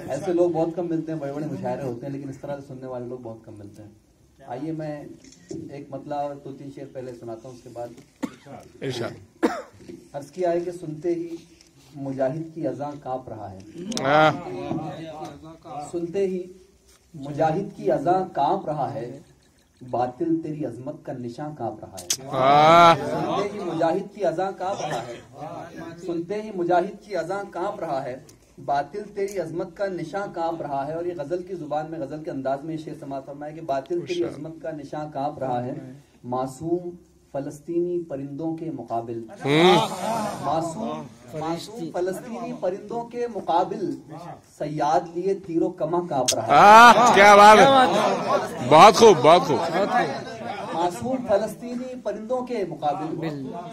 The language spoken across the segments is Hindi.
ऐसे लोग बहुत कम मिलते हैं, बड़े बड़े मुशायरे होते हैं, लेकिन इस तरह से सुनने वाले लोग बहुत कम मिलते हैं। आइए मैं एक मतलब 2-3 शेर पहले सुनाता हूँ, उसके बाद इरशाद। अर्ज किया है कि सुनते ही मुजाहिद की अज़ां काँप रहा है, सुनते ही मुजाहिद की अज़ां काँप रहा है, बातिल तेरी अजमत का निशान काँप रहा है। सुनते ही मुजाहिद की अज़ां काँप रहा है, सुनते ही मुजाहिद की अज़ां काँप रहा है, बातिल तेरी अजमत का निशान काँप रहा है। और ये गजल की जुबान में, गजल के अंदाज में शेर समात फरमाया कि बातिल तेरी अजमत का निशान काँप रहा है, मासूम फलस्तीनी परिंदों के मुकाबिल, मासूम फलस्तीनी परिंदों के मुकाबिल, सयाद लिए तीरों कमा काँप रहा है। क्या बात है, बहुत खूब, बहुत खूब। मासूम फलस्तीनी परिंदों के मुकाबिल,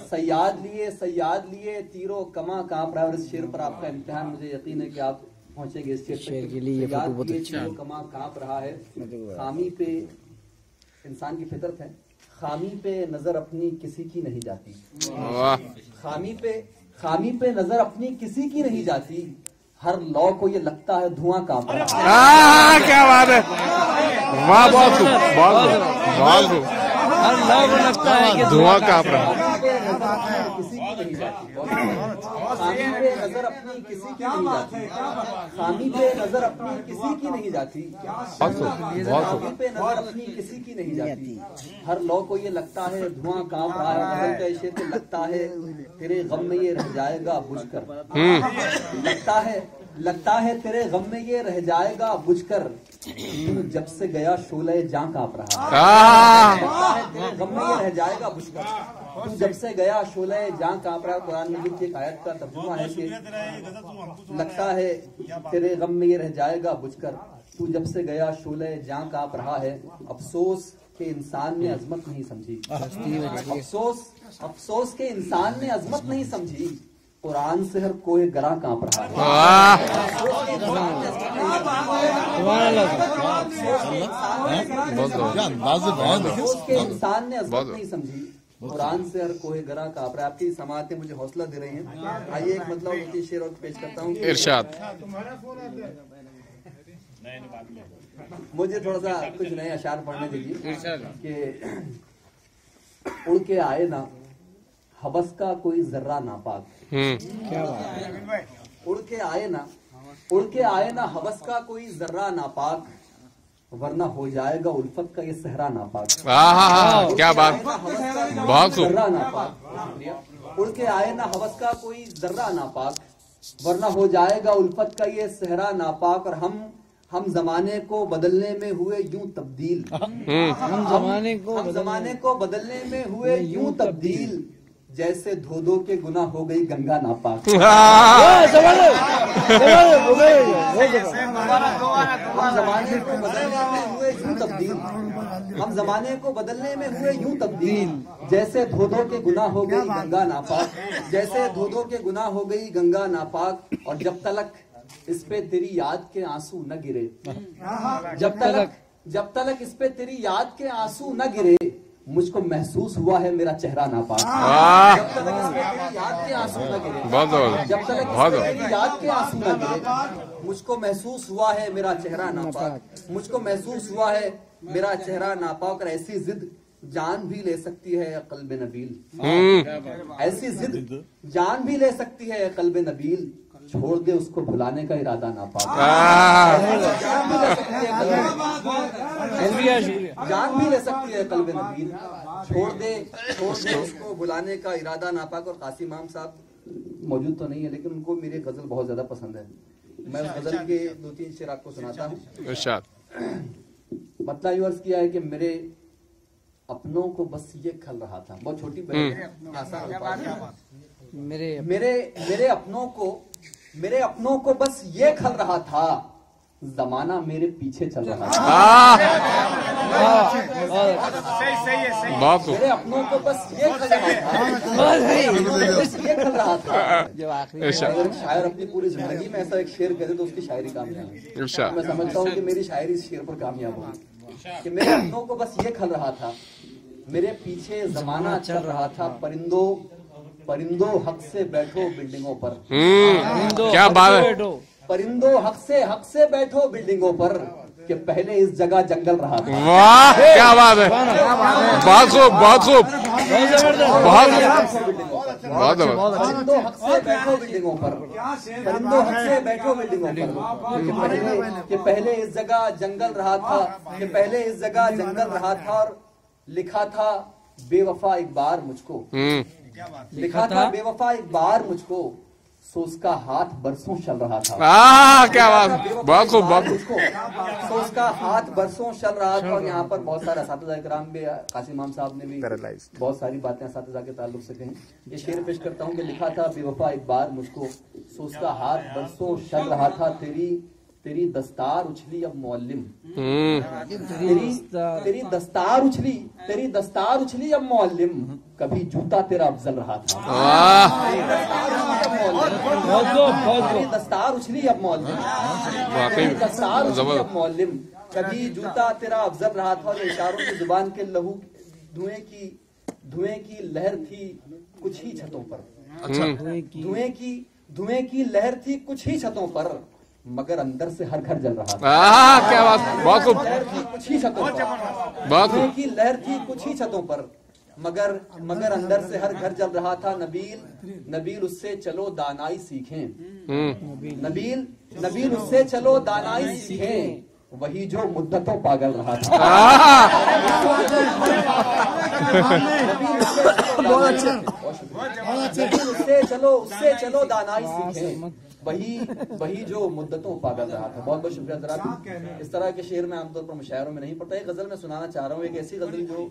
सयाद लिए तीरों कमा काँप रहा है। और इस शेर पर आपका इम्तिहान, मुझे यकीन है कि आप पहुंचेंगे इस शेर के लिए। तीरों कमा काँप रहा है, खामी पे इंसान की फितरत है, खामी पे नजर अपनी किसी की नहीं जाती, खामी पे नजर अपनी किसी की नहीं जाती, हर लौ को ये लगता है धुआं काँप रहा है। क्या बात है, वाह, बहुत खूब, बहुत खूब, बहुत खूब। हर लौ को लगता है कि धुआं काँप रहा है। किसी की नहीं जाती, खामी पे नजर अपनी किसी की नहीं जाती, खामी पे नजर अपनी किसी की नहीं जाती, खामी पे नजर अपनी किसी की नहीं जाती, हर लौ को ये लगता है धुआं काँप रहा है। गजल का शेर को लगता है तेरे गम में ये रह जाएगा बुझकर, लगता है तेरे गम में ये रह जाएगा बुझकर, तू जब से गया शोले जां काँप रहा है। लगता है तेरे गम में ये रह जाएगा बुझकर, तू जब से गया शोले जां काँप रहा है। कुरान मजीद की एक आयत का तर्जुमा है कि लगता है तेरे गम में ये रह जाएगा बुझकर, तू जब से गया शोले जां काँप रहा है। अफसोस के इंसान ने अजमत नहीं समझी, अफसोस के इंसान ने अजमत नहीं समझी, कुरान से हर कोई गरा काँप रहा है। अफसोस के इंसान ने अजमत नहीं समझी, कुरान से हर कोई गरा काँप रहा है। आपकी समातें मुझे हौसला दे रही हैं। आइए एक मतलब शेर और पेश करता हूँ, इरशाद। मुझे थोड़ा सा कुछ नए अशार पढ़ने दीजिए कि उड़ के आए ना हबस का कोई जर्रा नापाक, क्या बात, उड़ के आए ना हबस का कोई जर्रा नापाक, वरना हो जाएगा उल्फत का ये सहरा नापाक। क्या बात, बहुत खूब। जर्रा नापाक, उड़ के आए ना हवस का कोई जर्रा नापाक, वरना हो जाएगा उल्फत का ये सहरा नापाक। और हम जमाने को बदलने में हुए यूं तब्दील, हम जमाने को बदलने में हुए यूं तब्दील, जैसे धो धो के गुनाह हो गई गंगा नापाक। हम जमाने को बदलने में हुए यूं तब्दील, हम जमाने को बदलने में हुए यूं तब्दील, जैसे धो धो के गुनाह हो गई गंगा नापाक, जैसे धो धो के गुनाह हो गई गंगा नापाक। और जब तलक इस पे तेरी याद के आंसू न गिरे, जब तलक इस पे तेरी याद के आंसू न गिरे, मुझको महसूस हुआ है मेरा चेहरा नापाक। जब तक इस पे तेरी याद के आंसू न गिरे, जब तक इस पे तेरी याद के आंसू न गिरे, मुझको महसूस हुआ है मेरा चेहरा नापाक, मुझको महसूस हुआ है मेरा चेहरा नापाक। और ऐसी जिद जान भी ले सकती है कल्ब नबील, ऐसी जिद जान भी ले सकती है कल्ब नबील, छोड़ दे उसको भुलाने का इरादा नापाक। जान भी ले सकती है कल्ब नबील, छोड़ दे उसको भुलाने का इरादा नापाक। और कासिम इमाम साहब मौजूद तो नहीं है, लेकिन उनको मेरी गजल बहुत ज्यादा पसंद है। मैं उस गजल के 2-3 शेर आपको सुनाता हूँ। मतलब यूं अर्ज किया है कि मेरे अपनों को बस ये खल रहा था, बहुत छोटी मेरे अपनों को बस ये खल रहा था, जमाना मेरे पीछे चल रहा था। मेरे अपनों को बस ये खल रहा था, जब आखिरी शायर अपनी पूरी जिंदगी में ऐसा एक शेर कहते तो उसकी शायरी कामयाब है। मैं समझता हूँ कि मेरी शायरी इस शेर पर कामयाब होगी कि मेरे अपनों को बस ये खल रहा था, मेरे पीछे जमाना चल रहा था, परिंदों हक से बैठो बिल्डिंगों पर। क्या बात है, परिंदों हक से बैठो बिल्डिंगों पर कि पहले इस जगह जंगल रहा था। वाह क्या बात है, बहुत खूब बहुत खूब, बहुत बहुत परिंदों हक से बैठो बिल्डिंगों पर, परिंदों हक से बैठो बिल्डिंगों पर कि पहले इस जगह जंगल रहा था, कि पहले इस जगह जंगल रहा था। और लिखा था बेवफा एक बार मुझको, लिखा था बेवफा एक बार मुझको, सो उसका हाथ बरसों चल रहा था। क्या बात, बहुत खूब बहुत खूब। सो उसका हाथ बरसों चल रहा था। और यहाँ पर बहुत सारे असातिज़ा इकराम भी, कासिम इमाम साहब ने भी बहुत सारी बातें असातिज़ा के ताल्लुक से कही। ये शेर पेश करता हूँ कि लिखा था बेवफा एक बार मुझको, सो उसका हाथ बरसों चल रहा था। तेरी दस्तार उछली अब मुअल्लिम, तेरी दस्तार उछली, तेरी दस्तार उछली अब मुअल्लिम, कभी जूता तेरा अफजल रहा था। तेरी दस्तार उछली अब मुअल्लिम, तेरी दस्तार उछली अब मुअल्लिम, कभी जूता तेरा अफजल रहा था। और इशारों की जुबान के लहू धुएं की लहर थी कुछ ही छतों पर, धुएं की लहर थी कुछ ही छतों पर, मगर अंदर से हर घर जल रहा था। क्या बात, बहुत खूब। कुछ ही छतों पर, धुएं की लहर थी कुछ ही छतों पर, मगर अंदर से हर घर जल रहा था। नबील उससे चलो दानाई सीखें, नबील उससे चलो दानाई सीखें, वही जो मुद्दतों पागल रहा था। उससे चलो दानाई सीखें, वही जो मुद्दतों पागल रहा था। बहुत बहुत शुक्रिया। जरा इस तरह के शेर में आमतौर पर मुशायरों में नहीं पढ़ता। एक गजल मैं सुनाना चाह रहा हूँ, एक ऐसी गजल जो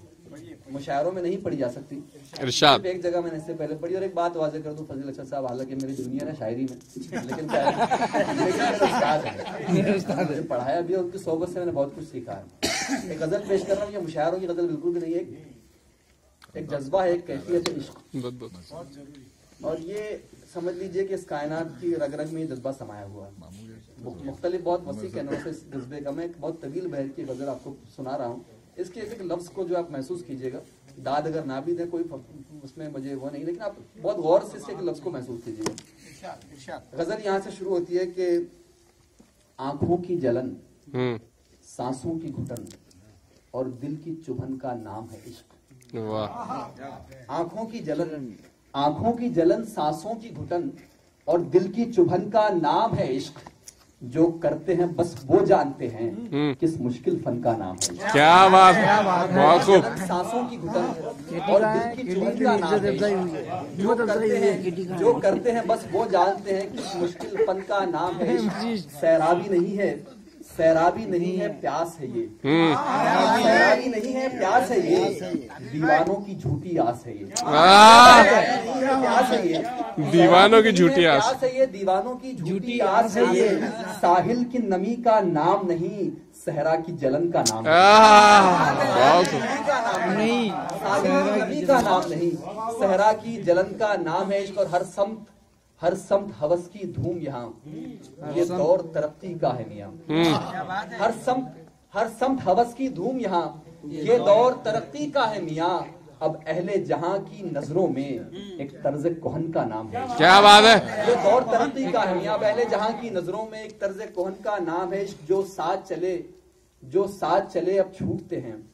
मुशायरों में नहीं पढ़ी जा सकती, इरशाद एक जगह मैंने इससे पहले पढ़ी। और एक बात वाज़ेह कर दूं, फजील अच्छा साहब हालांकि मेरी जूनियर है शायरी में, लेकिन मुझे पढ़ाया भी और उनकी सोबत से मैंने बहुत कुछ सीखा है। एक गजल पेश कर रहा हूँ, ये मुशायरों की गजल बिल्कुल भी नहीं है, एक जज्बा है, एक कैफियत है इश्क। और ये समझ लीजिए कि इस कायनात की रग रग में ये जज्बा समाया हुआ है। मुख्तलिफ बहुत वसी कहनों से इस जज्बे का मैं एक बहुत तवील बहर की गजल आपको सुना रहा हूँ। इसके एक लफ्ज को जो आप महसूस कीजिएगा, दाद अगर ना भी दें कोई उसमें मुझे वो नहीं, लेकिन आप बहुत गौर से इसके लफ्ज को महसूस कीजिएगा। गजल यहाँ से शुरू होती है कि आंखों की जलन, सांसों की घुटन और दिल की चुभन का नाम है इश्क। आंखों की जलन, सांसों की घुटन और दिल की चुभन का नाम है इश्क। जो करते हैं बस वो जानते हैं किस मुश्किल फन का नाम है। क्या बात, बहुत खूब। सांसों की घुटन और दिल की चुभन का नाम है। जो करते हैं बस वो जानते हैं किस मुश्किल फन का नाम है इश्क। सैराबी नहीं है प्यास है ये, सैराबी नहीं है प्यास है ये, दीवानों की झूठी आस है ये, प्यास है ये, दीवानों की झूठी आस है ये, दीवानों की झूठी आस है ये। साहिल की नमी का नाम नहीं, सहरा की जलन का नाम नहीं, साहिल की नमी का नाम नहीं, सहरा की जलन का नाम है इश्क। और हर समत हवस की धूम यहाँ, ये दौर तरक्की का है मियाँ। हर समत हवस की धूम यहाँ, ये दौर तरक्की का है मियाँ। अब अहले जहां की नजरों में एक तर्ज कोहन का नाम है। क्या बात है, ये दौर तरक्की का है मियाँ। अब अहले जहां की नजरों में एक तर्ज कोहन का नाम है। जो साथ चले अब छूटते हैं,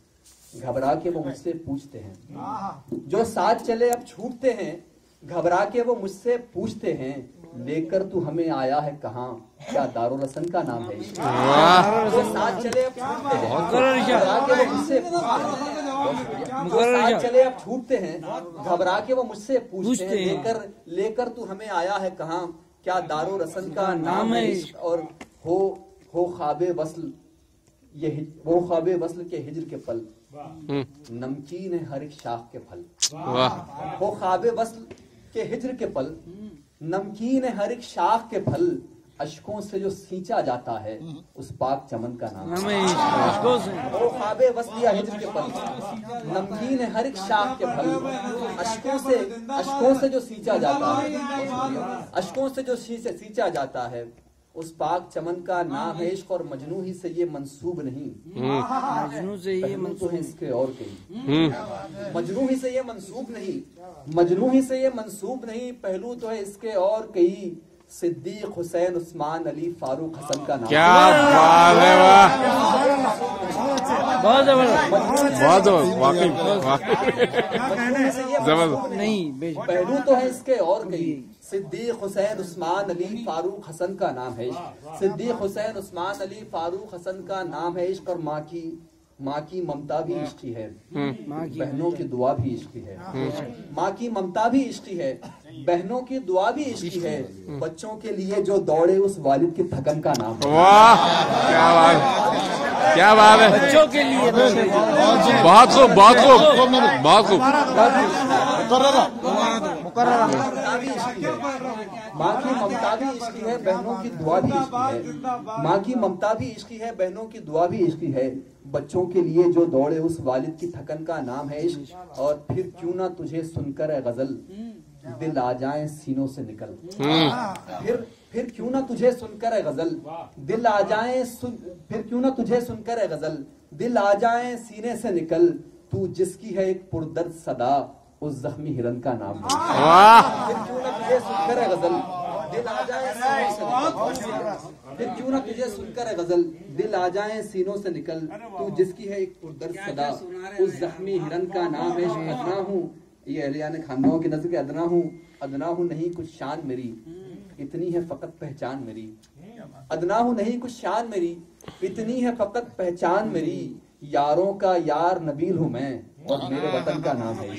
घबरा के वो मुझसे पूछते हैं। जो साथ चले अब छूटते हैं, घबरा के वो मुझसे पूछते हैं, लेकर तू हमें आया है कहाँ, क्या दारुल रसन का नाम है। जो साथ चले अब छूटते हैं, घबरा के वो मुझसे साथ चले अब छूटते हैं, घबरा के वो मुझसे पूछते हैं, लेकर तू हमें आया है कहाँ, क्या दारुल रसन का नाम है। और हो ख्वाबे वस्ल, वो ख्वाबे वस्ल के हिज्र के पल, नमकीन है हर एक शाख के फल। वो ख्वाबे वस्ल के हिज्र के पल, नमकीन है हर एक शाख के फल। अश्कों से जो सींचा जाता है उस पाक चमन का नाम है। वो ख्वाबे वस्ल या हिज्र के पल, नमकीन है हर एक शाख के फल। अश्कों से जो सींचा जाता है, अश्कों से जो सींचा जाता है उस पाक चमन का नाम है इश्क। और मजनू ही से ये मंसूब नहीं, मजनू से ये मंसूब है इसके और कहीं। मजनू ही से ये मंसूब नहीं, मजनू ही से ये मंसूब नहीं, पहलू तो है इसके और कई। सिद्दीक हुसैन उस्मान अली फारूक हसन का नाम। क्या बात है, वाह, बहुत जबरदस्त। बहुत वाकई जबरदस्त। नहीं पहलू तो है इसके और कई। सिद्दीक हुसैन उस्मान अली फारूक हसन का नाम है इश्क। सिद्दीक हुसैन उस्मान अली फारूक हसन का नाम है इश्क। और माँ की ममता भी इश्क ही है, बहनों की दुआ भी इश्क ही है। माँ की ममता भी इश्क ही है, बहनों की दुआ भी इश्क ही है। बच्चों के लिए जो दौड़े उस वालिद की थकन का नाम है। वाह, क्या बात, क्या बात है। बच्चों के लिए बहुत खूब, बहुत खूब, बहुत खूब। माँ की ममता भी इश्क है, बहनों की दुआ भी इश्क है। माँ की ममता भी इश्क है, बहनों की दुआ भी इश्क है। बच्चों के लिए जो दौड़े उस वालिद की थकन का नाम है इश्क। और फिर क्यों ना तुझे सुनकर है गजल दिल आ जाए सीनों से निकल। फिर क्यों ना तुझे सुनकर है गजल दिल आ जाए, फिर क्यों ना तुझे सुनकर है गजल दिल आ जाए सीने से निकल। तू जिसकी है एक पुरदर्द सदा उस जख्मी हिरन का नाम है। फिर क्यों ना तुझे सुनकर है गजल दिल आ जाए सीनों से निकल। फिर क्यों ना तुझे सुनकर है गजल दिल आ जाए सीनों से निकल। तू जिसकी है एक पुरदर्द सदा उस जख्मी हिरन का नाम है। अदना हूँ, ये अहलियान खानदानों की नजर के अदना हूँ नहीं कुछ शान मेरी, इतनी है फकत पहचान मेरी। अदना हूँ नहीं कुछ शान मेरी, इतनी है फकत पहचान मेरी। यारों का यार नबील हूँ मैं और मेरे वतन का नाम है।